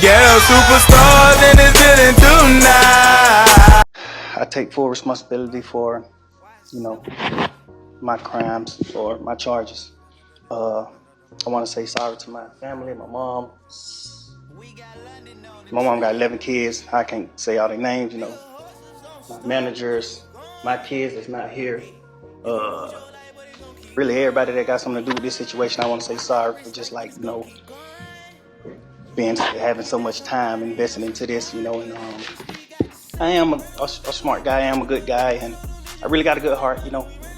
Ghetto superstars in this building tonight. I take full responsibility for, my crimes or my charges. I want to say sorry to my family, my mom. My mom got 11 kids. I can't say all their names, my managers, my kids that's not here. Really everybody that got something to do with this situation, I want to say sorry for just having so much time investing into this, and I am a smart guy, I am a good guy, and I really got a good heart,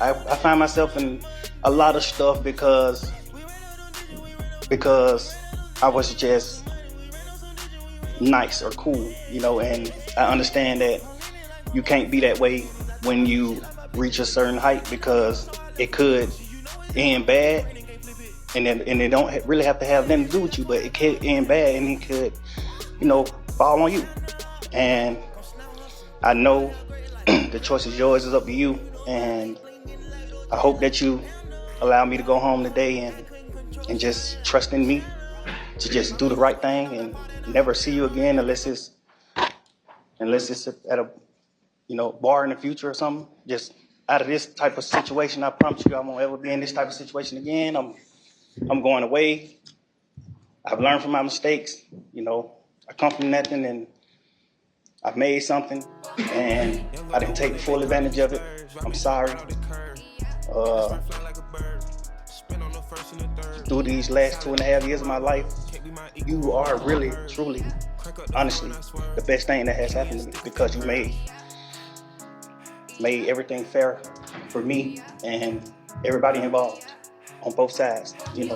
I find myself in a lot of stuff because I was just nice or cool, and I understand that you can't be that way when you reach a certain height because it could end bad, and it don't really have to have nothing to do with you, but it could end bad and it could, fall on you. And I know the choice is yours, it's up to you, and I hope that you allow me to go home today and just trust in me to just do the right thing and never see you again unless it's at a bar in the future or something. Just out of this type of situation, I promise you I won't ever be in this type of situation again. I'm going away. I've learned from my mistakes. I come from nothing and I've made something and I didn't take full advantage of it. I'm sorry. Through these last 2.5 years of my life, you are really, truly, honestly, the best thing that has happened to me because you made everything fair for me and everybody involved on both sides, I'm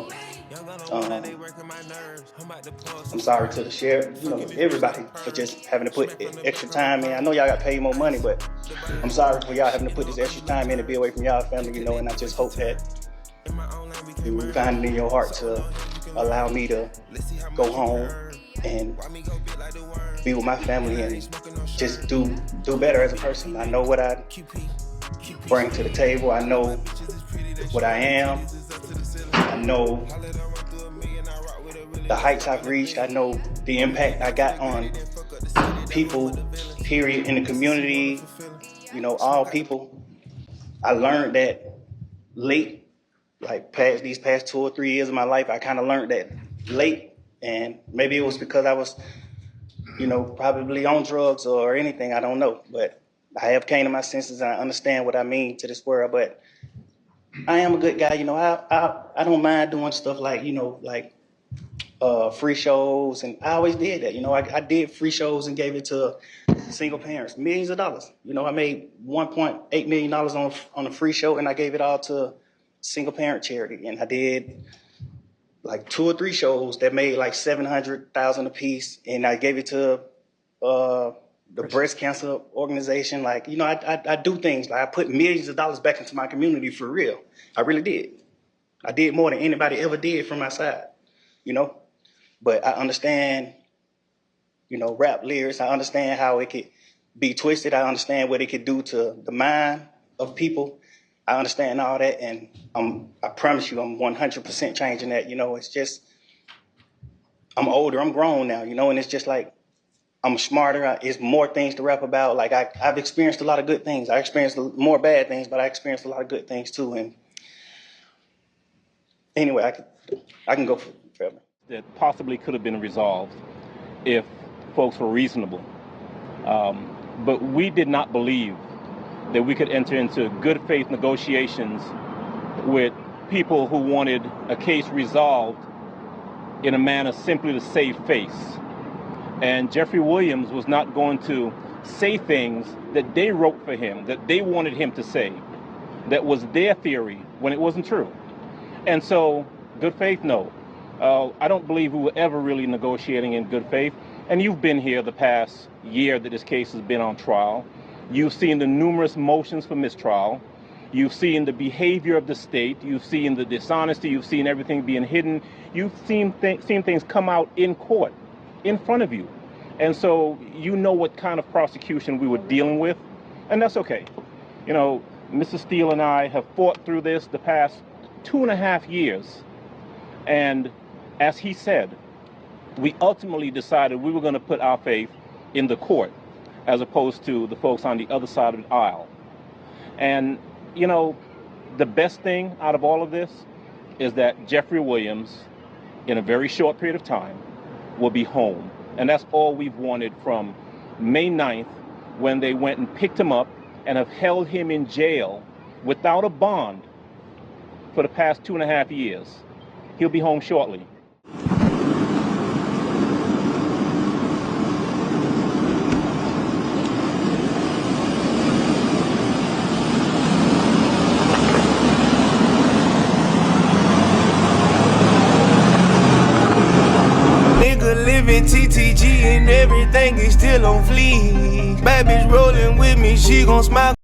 sorry to the sheriff, everybody for just having to put extra time in. I know y'all got paid more money, but I'm sorry for y'all having to put this extra time in to be away from y'all family, and I just hope that you find it in your heart to allow me to go home and be with my family and just do better as a person. I know what I bring to the table. I know what I am. I know the heights I've reached. I know the impact I got on people, period, in the community, all people. I learned that late, these past 2 or 3 years of my life, I kind of learned that late, and maybe it was because I was, probably on drugs or anything, I don't know, but I have came to my senses and I understand what I mean to this world, but I am a good guy, I don't mind doing stuff like free shows, and I always did that, I did free shows and gave it to single parents, millions of dollars, I made $1.8 million on a free show and I gave it all to single parent charity, and I did 2 or 3 shows that made $700,000 a piece, and I gave it to the breast cancer organization. I do things I put millions of dollars back into my community for real. I really did. I did more than anybody ever did from my side, But I understand, rap lyrics. I understand how it could be twisted. I understand what it could do to the mind of people. I understand all that, and I promise you I'm 100% changing that. It's just I'm older, I'm grown now, and it's just I'm smarter. It's more things to rap about. I've experienced a lot of good things. I experienced more bad things, but I experienced a lot of good things too. And anyway, I can go forever. That possibly could have been resolved if folks were reasonable. But we did not believe that we could enter into good faith negotiations with people who wanted a case resolved in a manner simply to save face. And Jeffery Williams was not going to say things that they wrote for him, that they wanted him to say, that was their theory when it wasn't true. And so, good faith, no. I don't believe we were ever really negotiating in good faith. And you've been here the past year that this case has been on trial. You've seen the numerous motions for mistrial. You've seen the behavior of the state. You've seen the dishonesty. You've seen everything being hidden. You've seen things come out in court in front of you. And so you know what kind of prosecution we were dealing with. And that's okay. Mr. Steele and I have fought through this the past 2.5 years. And as he said, we ultimately decided we were going to put our faith in the court as opposed to the folks on the other side of the aisle. And, you know, the best thing out of all of this is that Jeffery Williams, in a very short period of time, will be home. And that's all we've wanted from May 9th, when they went and picked him up and have held him in jail without a bond for the past 2.5 years. He'll be home shortly. Nigga living TTG and everything is still on fleek. Bad bitch rolling with me, she gon' smile.